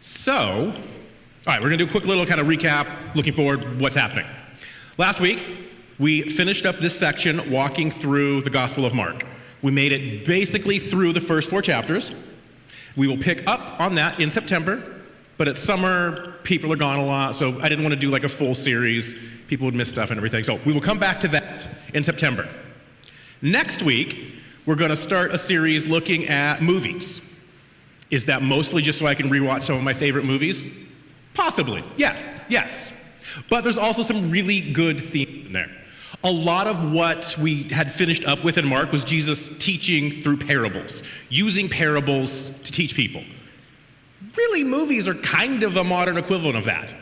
So, all right, we're going to do a quick little kind of recap, looking forward, what's happening. Last week, we finished up this section walking through the Gospel of Mark. We made it basically through the first 4 chapters. We will pick up on that in September, but it's summer, people are gone a lot, so I didn't want to do like a full series. People would miss stuff and everything, so we will come back to that in September. Next week, we're going to start a series looking at movies. Is that mostly just so I can rewatch some of my favorite movies? Possibly, yes. But there's also some really good themes in there. A lot of what we had finished up with in Mark was Jesus teaching through parables, using parables to teach people. Really, movies are kind of a modern equivalent of that.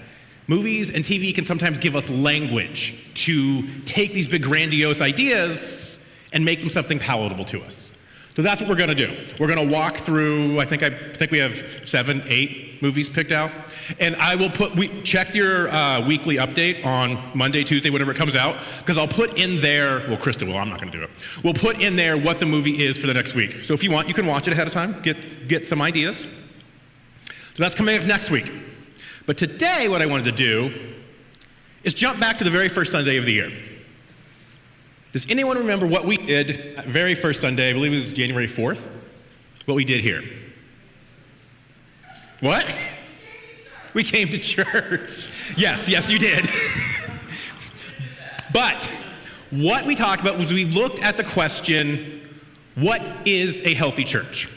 Movies and TV can sometimes give us language to take these big grandiose ideas and make them something palatable to us. So that's what we're going to do. We're going to walk through, I think we have 7, 8 movies picked out. And I will check your weekly update on Monday, Tuesday, whatever it comes out, because I'll put in there, well, Krista will, I'm not going to do it. We'll put in there what the movie is for the next week. So if you want, you can watch it ahead of time, get some ideas. So that's coming up next week. But today, what I wanted to do is jump back to the very first Sunday of the year. Does anyone remember what we did that very first Sunday? I believe it was January 4th. What we did here. What? We came to church. Yes, you did. But what we talked about was we looked at the question, what is a healthy church?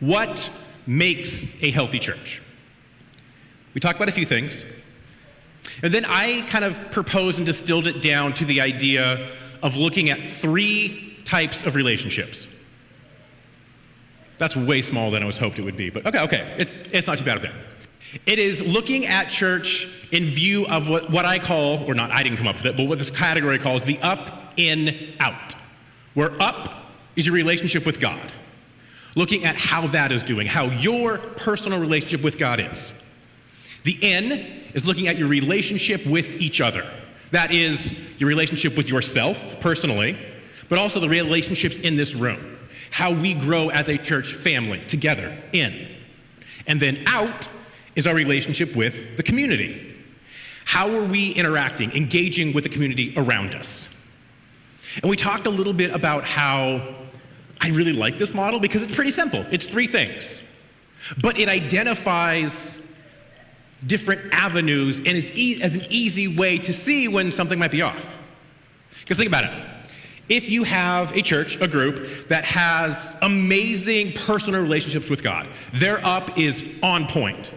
What makes a healthy church? We talked about a few things. And then I kind of proposed and distilled it down to the idea of looking at 3 types of relationships. That's way smaller than I was hoped it would be, but okay, it's not too bad of that. It is looking at church in view of what I call, or not, I didn't come up with it, but what this category calls the up, in, out. Where up is your relationship with God. Looking at how that is doing, how your personal relationship with God is. The in is looking at your relationship with each other. That is your relationship with yourself personally, but also the relationships in this room. How we grow as a church family together, in. And then out is our relationship with the community. How are we interacting, engaging with the community around us? And we talked a little bit about how I really like this model because it's pretty simple. It's 3 things. But it identifies different avenues and is as an easy way to see when something might be off. Because think about it. If you have a church, a group, that has amazing personal relationships with God, their up is on point,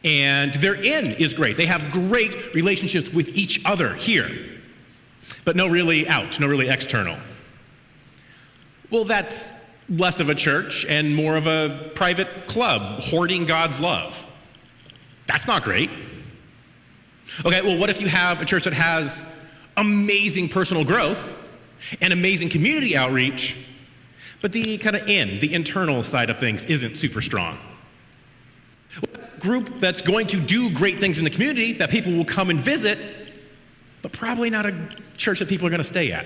and their in is great. They have great relationships with each other here, but no really out, no really external. Well, that's less of a church and more of a private club hoarding God's love. That's not great. Okay, well, what if you have a church that has amazing personal growth and amazing community outreach, but the kind of the internal side of things isn't super strong? A group that's going to do great things in the community that people will come and visit, but probably not a church that people are going to stay at.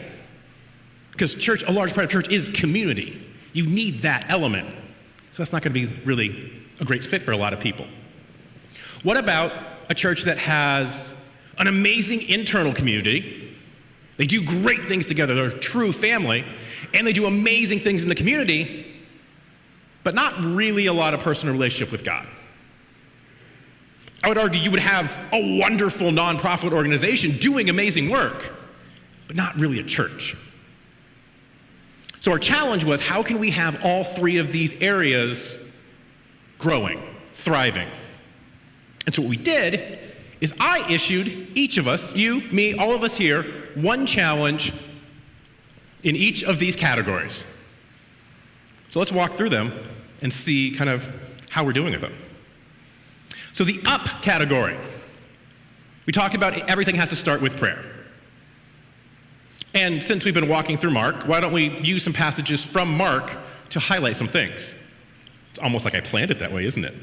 Because church, a large part of church is community. You need that element. So that's not going to be really a great fit for a lot of people. What about a church that has an amazing internal community? They do great things together. They're a true family. And they do amazing things in the community, but not really a lot of personal relationship with God. I would argue you would have a wonderful nonprofit organization doing amazing work, but not really a church. So our challenge was, how can we have all 3 of these areas growing, thriving? And so what we did is I issued each of us, you, me, all of us here, one challenge in each of these categories. So let's walk through them and see kind of how we're doing with them. So the up category, we talked about everything has to start with prayer. And since we've been walking through Mark, why don't we use some passages from Mark to highlight some things? It's almost like I planned it that way, isn't it?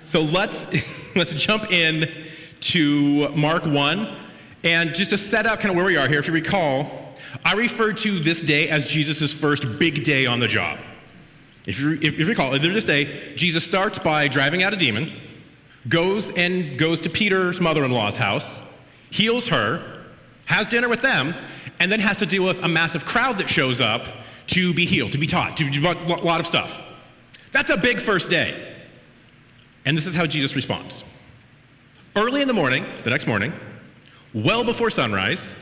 So let's jump in to Mark 1, and just to set out kind of where we are here, if you recall, I referred to this day as Jesus' first big day on the job. If you recall, there's this day, Jesus starts by driving out a demon, goes to Peter's mother-in-law's house, heals her, has dinner with them, and then has to deal with a massive crowd that shows up to be healed, to be taught, to do a lot of stuff. That's a big first day. And this is how Jesus responds. Early in the morning, the next morning, well before sunrise,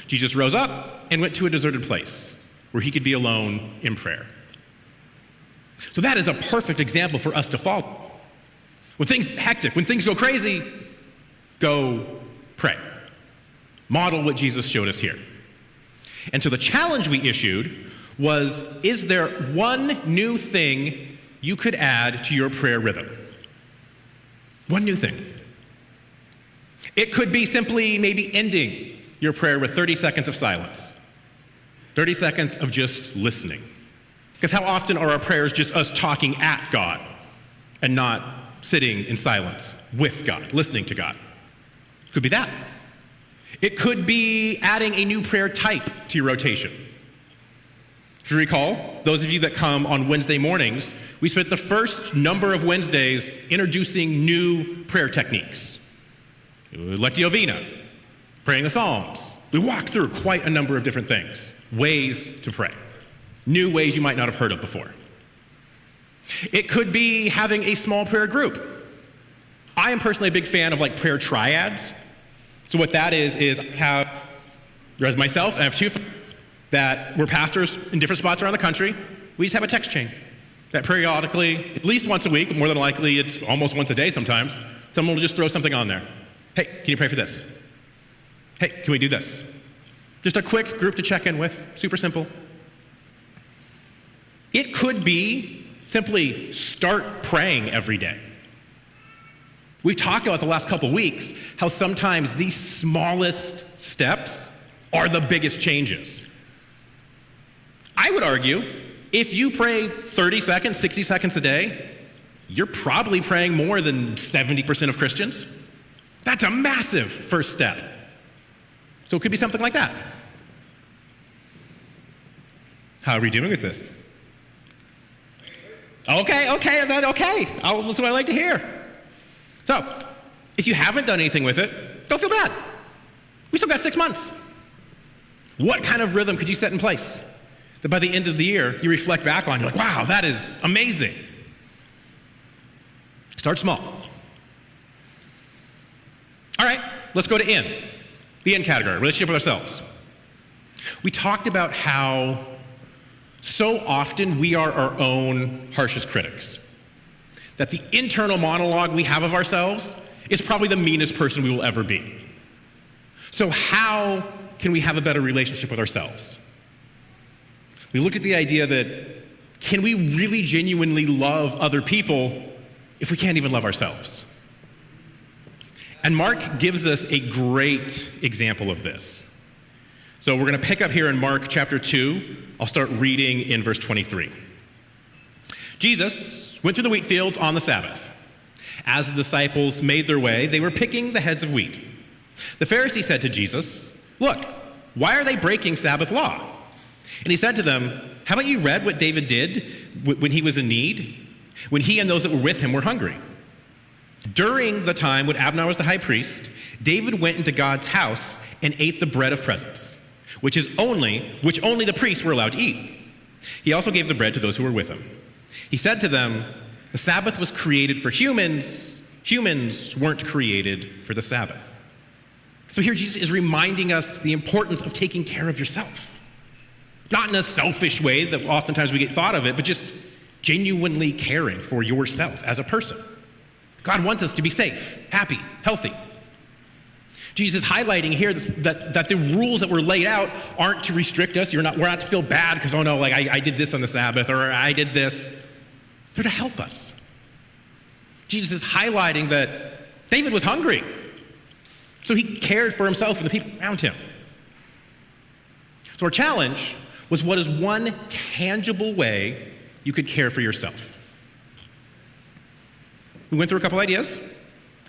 Jesus rose up and went to a deserted place where he could be alone in prayer. So that is a perfect example for us to follow. When things hectic, when things go crazy, go pray. Model what Jesus showed us here. And so the challenge we issued was, is there one new thing you could add to your prayer rhythm? One new thing. It could be simply maybe ending your prayer with 30 seconds of silence. 30 seconds of just listening. Because how often are our prayers just us talking at God and not sitting in silence with God, listening to God? Could be that. It could be adding a new prayer type to your rotation. If you recall, those of you that come on Wednesday mornings, we spent the first number of Wednesdays introducing new prayer techniques. Lectio Divina, praying the Psalms. We walked through quite a number of different things, ways to pray, new ways you might not have heard of before. It could be having a small prayer group. I am personally a big fan of prayer triads. So what that is there's myself, and I have two friends that were pastors in different spots around the country. We just have a text chain that periodically, at least once a week, more than likely it's almost once a day sometimes, someone will just throw something on there. Hey, can you pray for this? Hey, can we do this? Just a quick group to check in with, super simple. It could be simply start praying every day. We've talked about the last couple weeks how sometimes these smallest steps are the biggest changes. I would argue if you pray 30 seconds, 60 seconds a day, you're probably praying more than 70% of Christians. That's a massive first step. So it could be something like that. How are we doing with this? Okay. That's what I like to hear. So, if you haven't done anything with it, don't feel bad. We still got 6 months. What kind of rhythm could you set in place that by the end of the year, you reflect back on, you're like, wow, that is amazing. Start small. All right, let's go to N, the N category, relationship with ourselves. We talked about how so often we are our own harshest critics. That the internal monologue we have of ourselves is probably the meanest person we will ever be. So how can we have a better relationship with ourselves? We looked at the idea that can we really genuinely love other people if we can't even love ourselves? And Mark gives us a great example of this. So we're going to pick up here in Mark chapter 2. I'll start reading in verse 23. Jesus went through the wheat fields on the Sabbath. As the disciples made their way, they were picking the heads of wheat. The Pharisee said to Jesus, "Look, why are they breaking Sabbath law?" And he said to them, "Haven't you read what David did when he was in need? When he and those that were with him were hungry? During the time when Abner was the high priest, David went into God's house and ate the bread of presence, which only the priests were allowed to eat. He also gave the bread to those who were with him. He said to them, 'The Sabbath was created for humans. Humans weren't created for the Sabbath.'" So here Jesus is reminding us the importance of taking care of yourself. Not in a selfish way that oftentimes we get thought of it, but just genuinely caring for yourself as a person. God wants us to be safe, happy, healthy. Jesus is highlighting here that the rules that were laid out aren't to restrict us. We're not to feel bad because, oh no, I did this on the Sabbath, or I did this. They're to help us. Jesus is highlighting that David was hungry, so he cared for himself and the people around him. So our challenge was, what is one tangible way you could care for yourself? We went through a couple ideas.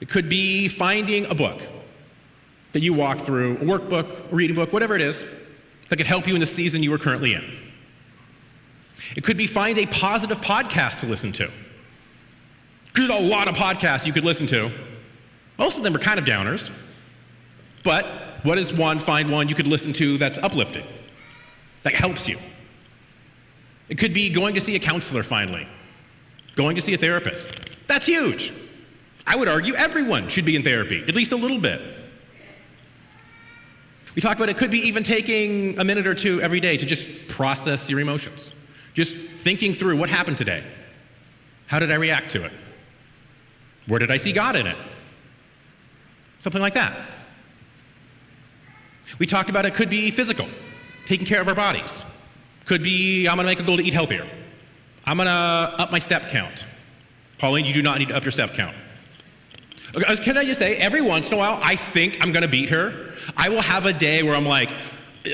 It could be finding a book that you walk through, a workbook, a reading book, whatever it is, that could help you in the season you are currently in. It could be find a positive podcast to listen to. There's a lot of podcasts you could listen to. Most of them are kind of downers. But what is one? Find one you could listen to that's uplifting, that helps you. It could be going to see a counselor finally, going to see a therapist. That's huge. I would argue everyone should be in therapy, at least a little bit. We talk about it could be even taking a minute or two every day to just process your emotions. Just thinking through what happened today. How did I react to it? Where did I see God in it? Something like that. We talked about it could be physical, taking care of our bodies. Could be, I'm gonna make a goal to eat healthier. I'm gonna up my step count. Pauline, you do not need to up your step count. Okay, can I just say, every once in a while, I think I'm gonna beat her. I will have a day where I'm like,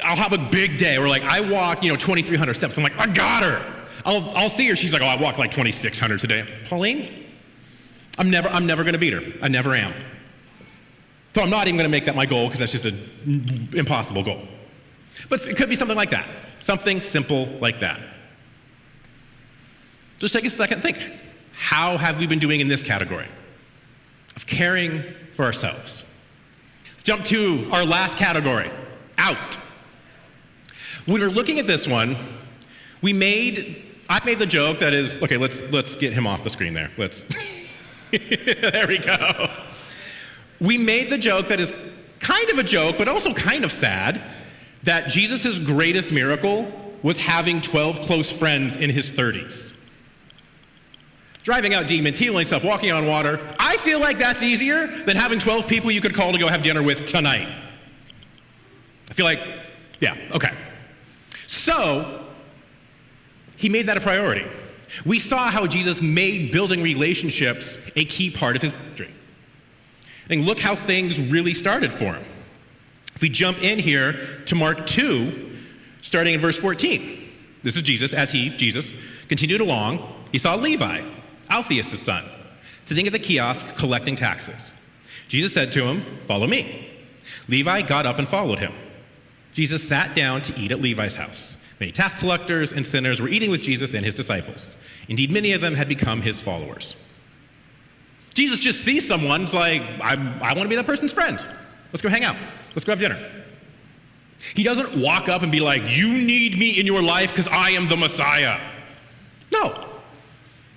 I'll have a big day where like I walk, 2,300 steps. I'm like, I got her. I'll see her. She's like, oh, I walked like 2,600 today. Pauline, I'm never gonna beat her. I never am. So I'm not even gonna make that my goal because that's just an impossible goal. But it could be something like that. Something simple like that. Just take a second, think. How have we been doing in this category of caring for ourselves? Let's jump to our last category, out. When we're looking at this one, I made the joke that is, okay, let's get him off the screen there. There we go. We made the joke that is kind of a joke, but also kind of sad, that Jesus' greatest miracle was having 12 close friends in his 30s. Driving out demons, healing stuff, walking on water. I feel like that's easier than having 12 people you could call to go have dinner with tonight. I feel like, yeah, okay. So, he made that a priority. We saw how Jesus made building relationships a key part of his ministry. And look how things really started for him. If we jump in here to Mark 2, starting in verse 14. This is Jesus. As Jesus, continued along, he saw Levi, Alphaeus' son, sitting at the kiosk collecting taxes. Jesus said to him, "Follow me." Levi got up and followed him. Jesus sat down to eat at Levi's house. Many tax collectors and sinners were eating with Jesus and his disciples. Indeed, many of them had become his followers. Jesus just sees someone, it's like, I want to be that person's friend. Let's go hang out. Let's go have dinner. He doesn't walk up and be like, you need me in your life because I am the Messiah. No.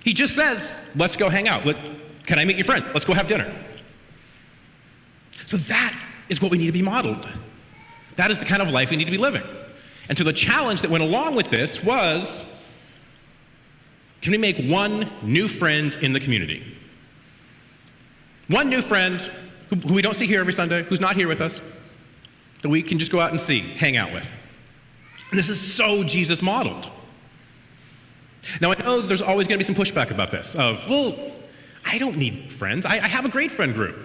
He just says, let's go hang out. Can I meet your friend? Let's go have dinner. So that is what we need to be modeled. That is the kind of life we need to be living. And so the challenge that went along with this was, can we make one new friend in the community? One new friend who we don't see here every Sunday, who's not here with us, that we can just go out and see, hang out with. And this is so Jesus modeled. Now, I know there's always going to be some pushback about this, of, well, I don't need friends. I have a great friend group.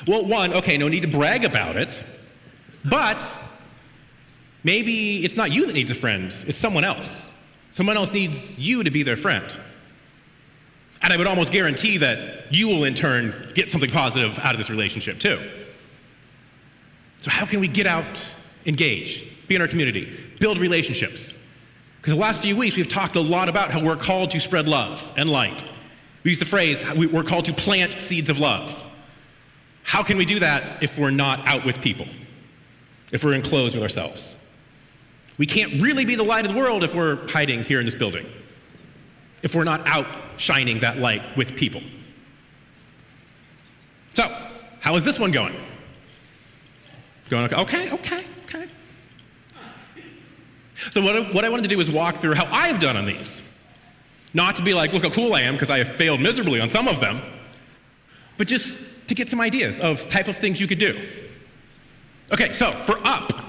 Well, one, okay, no need to brag about it, but maybe it's not you that needs a friend, it's someone else. Someone else needs you to be their friend. And I would almost guarantee that you will in turn get something positive out of this relationship too. So how can we get out, engage, be in our community, build relationships? Because the last few weeks we've talked a lot about how we're called to spread love and light. We use the phrase, we're called to plant seeds of love. How can we do that if we're not out with people? If we're enclosed with ourselves? We can't really be the light of the world if we're hiding here in this building. If we're not out shining that light with people. So, how is this one going? Going okay. So what I wanted to do is walk through how I've done on these. Not to be like, look how cool I am, because I have failed miserably on some of them, but just to get some ideas of type of things you could do. Okay, so for up,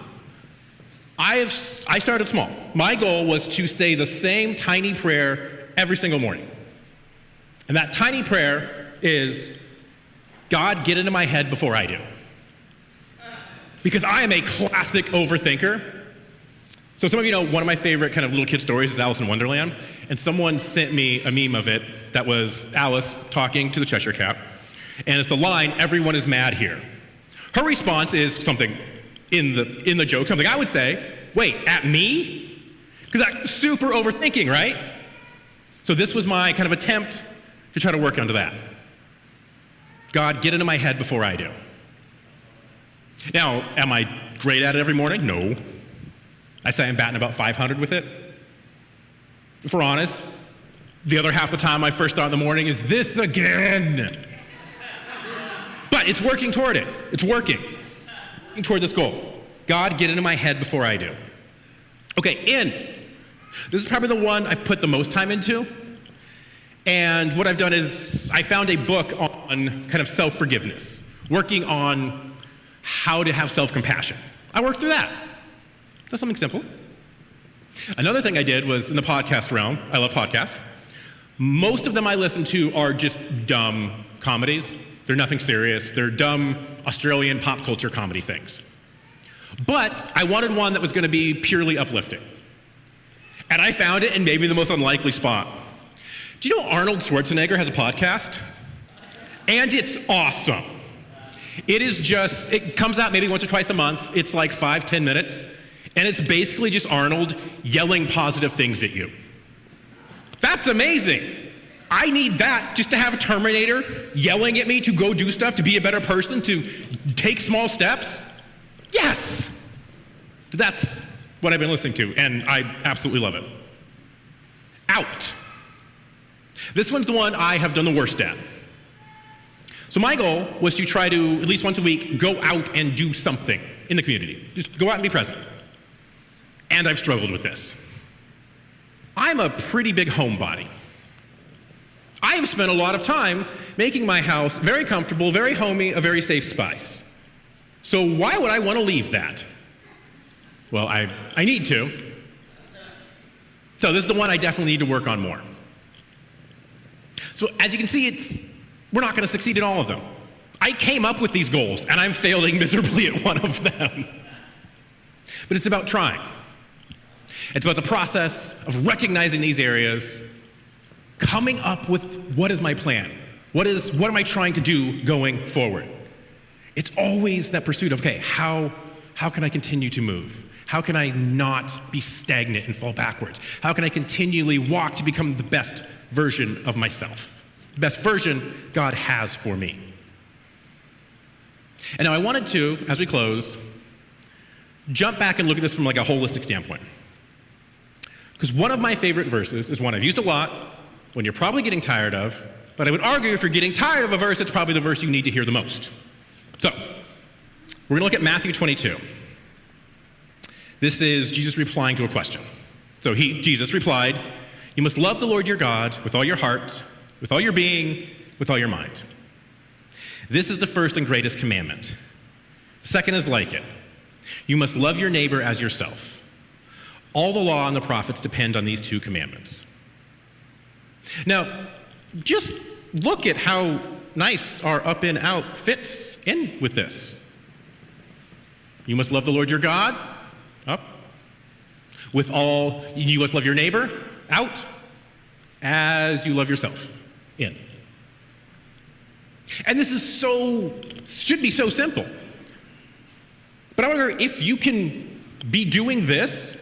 I started small. My goal was to say the same tiny prayer every single morning. And that tiny prayer is, God, get into my head before I do. Because I am a classic overthinker. So some of you know one of my favorite kind of little kid stories is Alice in Wonderland. And someone sent me a meme of it that was Alice talking to the Cheshire Cat. And it's the line, everyone is mad here. Her response is something in the joke, something I would say, wait, at me? Because that's super overthinking, right? So this was my kind of attempt to try to work onto that. God, get into my head before I do. Now, am I great at it every morning? No. I say I'm batting about 500 with it. If we're honest, the other half of the time I first start in the morning is this again. But it's working toward it. It's working toward this goal. God, get into my head before I do. Okay, in. This is probably the one I've put the most time into. And what I've done is I found a book on kind of self-forgiveness, working on how to have self-compassion. I worked through that. Just something simple. Another thing I did was in the podcast realm. I love podcasts. Most of them I listen to are just dumb comedies. They're nothing serious. They're dumb Australian pop culture comedy things. But I wanted one that was going to be purely uplifting. And I found it in maybe the most unlikely spot. Do you know Arnold Schwarzenegger has a podcast? And it's awesome. It comes out maybe once or twice a month. It's like 5-10 minutes. And it's basically just Arnold yelling positive things at you. That's amazing. I need that just to have a Terminator yelling at me to go do stuff, to be a better person, to take small steps. Yes! That's what I've been listening to, and I absolutely love it. Out. This one's the one I have done the worst at. So my goal was to try to, at least once a week, go out and do something in the community. Just go out and be present. And I've struggled with this. I'm a pretty big homebody. I have spent a lot of time making my house very comfortable, very homey, a very safe space. So why would I want to leave that? Well, I need to. So this is the one I definitely need to work on more. So as you can see, we're not going to succeed in all of them. I came up with these goals, and I'm failing miserably at one of them. But it's about trying. It's about the process of recognizing these areas, coming up with what is my plan? What am I trying to do going forward? It's always that pursuit of, okay, how can I continue to move? How can I not be stagnant and fall backwards? How can I continually walk to become the best version of myself? The best version God has for me. And now I wanted to, as we close, jump back and look at this from like a holistic standpoint. Because one of my favorite verses is one I've used a lot, when you're probably getting tired of, but I would argue if you're getting tired of a verse, it's probably the verse you need to hear the most. So, we're going to look at Matthew 22. This is Jesus replying to a question. So Jesus replied, "You must love the Lord your God with all your heart, with all your being, with all your mind. This is the first and greatest commandment. The second is like it. You must love your neighbor as yourself. All the law and the prophets depend on these two commandments." Now, just look at how nice our up and out fits in with this. You must love the Lord your God, up. You must love your neighbor, out, as you love yourself, in. And this should be so simple. But I wonder if you can be doing this,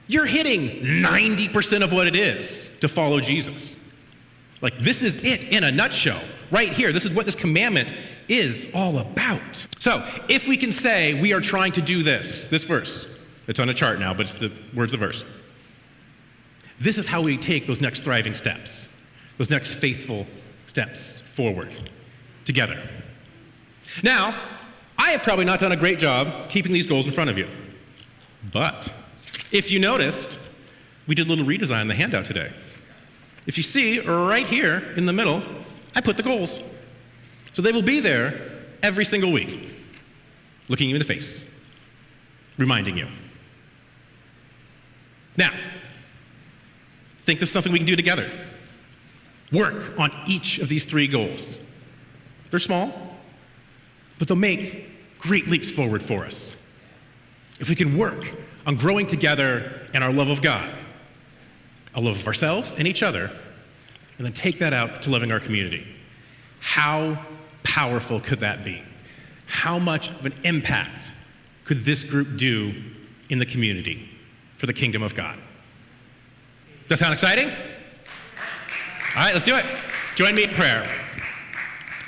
you're hitting 90% of what it is to follow Jesus. Like, this is it in a nutshell. Right here, this is what this commandment is all about. So, if we can say we are trying to do this verse, it's on a chart now, but where's the verse? This is how we take those next thriving steps, those next faithful steps forward together. Now, I have probably not done a great job keeping these goals in front of you. But if you noticed, we did a little redesign in the handout today. If you see, right here in the middle, I put the goals. So they will be there every single week, looking you in the face, reminding you. Now, think this is something we can do together. Work on each of these 3 goals. They're small, but they'll make great leaps forward for us. If we can work on growing together in our love of God, a love of ourselves and each other, and then take that out to loving our community. How powerful could that be? How much of an impact could this group do in the community for the kingdom of God? Does that sound exciting? All right, let's do it. Join me in prayer.